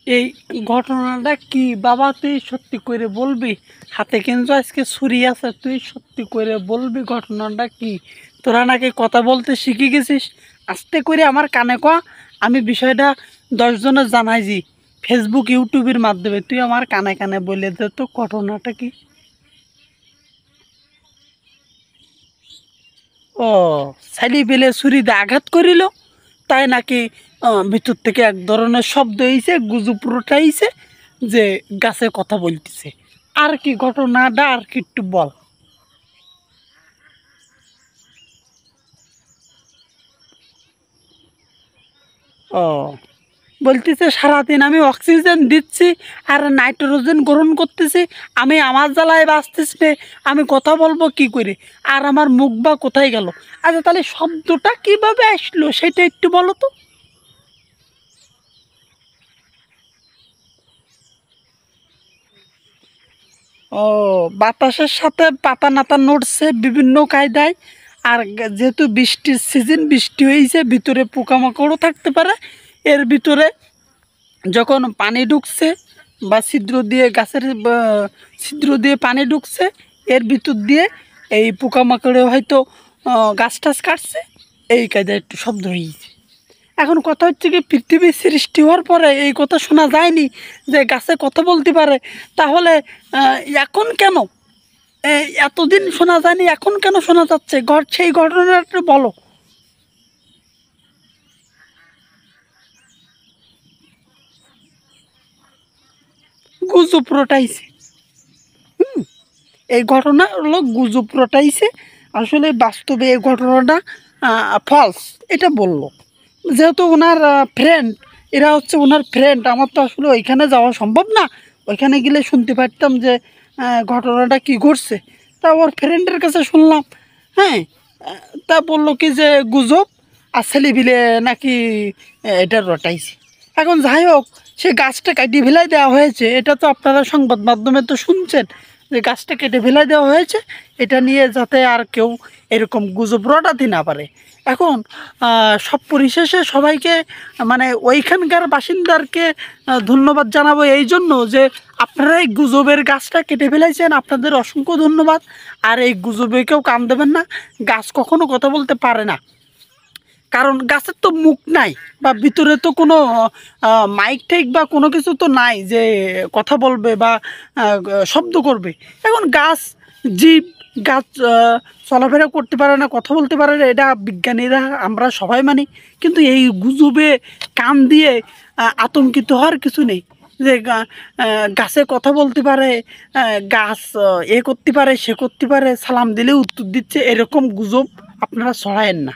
এই ঘটনাটা কি বাবা, তুই সত্যি করে বলবি? হাতে কিন্তু আজকে ছুরি আছে, তুই সত্যি করে বলবি ঘটনাটা কি? তোরা নাকি কথা বলতে শিখে গেছিস, আস্তে করে আমার কানে কয়া। আমি বিষয়টা 10 জনের জানাইছি, ফেসবুক ইউটিউবের মাধ্যমে। তুই আমার কানে কানে বলে দে তো ঘটনাটা কি। ও, ছেলে পেলে ছুরিতে আঘাত করিল, তাই নাকি ভিতর থেকে এক ধরনের শব্দ হয়েছে, গুজব রটাইছে যে গাছে কথা বলতেছে। আর কি ঘটনাটা, আর কি একটু বল। ও, বলতেছে সারাদিন আমি অক্সিজেন দিচ্ছি আর নাইট্রোজেন গ্রহণ করতেছি, আমি আমার জ্বালায় বাঁচতেছি নে, আমি কথা বলবো কি করে, আর আমার মুখ বা কোথায় গেল? আচ্ছা, তাহলে শব্দটা কিভাবে আসলো সেটা একটু বলো তো। ও, বাতাসের সাথে পাতা নাতা নড়ছে বিভিন্ন কায়দায়। আর যেহেতু বৃষ্টির সিজন, বৃষ্টি হয়েছে, ভিতরে পোকামাকড়ও থাকতে পারে। এর ভিতরে যখন পানি ঢুকছে বা ছিদ্র দিয়ে গাছের ছিদ্র দিয়ে পানি ঢুকছে, এর ভিতর দিয়ে এই পোকামাকড়ে হয়তো গাছ টাছ কাটছে, এই কায়দায় একটু শব্দ হয়েছে। এখন কথা হচ্ছে কি, পৃথিবীর সৃষ্টি হওয়ার পরে এই কথা শোনা যায়নি যে গাছে কথা বলতে পারে? তাহলে এখন কেন এতদিন শোনা যায়নি, এখন কেন শোনা যাচ্ছে? সেই ঘটনাটা বলো। গুজব রটাইছে। এই ঘটনা হলো গুজব রটাইছে। আসলে বাস্তবে এই ঘটনাটা ফলস, এটা বললো। যেহেতু ওনার ফ্রেন্ড, এরা হচ্ছে ওনার ফ্রেন্ড, আমার তো আসলে ওইখানে যাওয়া সম্ভব না। ওইখানে গেলে শুনতে পারতাম যে ঘটনাটা কি ঘটছে। তা ওর ফ্রেন্ডের কাছে শুনলাম। হ্যাঁ, তা বললো কি যে গুজব, আর ছেলেপিলে নাকি এটা রটাইছে। এখন যাই হোক, সে গাছটা কাটিয়ে ফেলাই দেওয়া হয়েছে, এটা তো আপনারা সংবাদ মাধ্যমে তো শুনছেন যে গাছটা কেটে ফেলাই দেওয়া হয়েছে, এটা নিয়ে যাতে আর কেউ এরকম গুজব রটাতে না পারে। এখন সব পরিশেষে সবাইকে, মানে ওইখানকার বাসিন্দারকে ধন্যবাদ জানাবো এই জন্য যে আপনারা এই গুজবের গাছটা কেটে ফেলাইছেন, আপনাদের অসংখ্য ধন্যবাদ। আর এই গুজবে কেউ কান দেবেন না, গাছ কখনো কথা বলতে পারে না, কারণ গাছের তো মুখ নাই, বা ভিতরে তো কোনো মাইক টাইক বা কোনো কিছু তো নাই যে কথা বলবে বা শব্দ করবে। এখন গাছ জীব, গাছ চলাফেরা করতে পারে না, কথা বলতে পারে না, এটা বিজ্ঞানীরা আমরা সবাই মানি। কিন্তু এই গুজবে কান দিয়ে আতঙ্কিত হওয়ার কিছু নেই যে গাছে কথা বলতে পারে, গাছ এ করতে পারে, সে করতে পারে, সালাম দিলে উত্তর দিচ্ছে, এরকম গুজব আপনারা ছড়ায়েন না।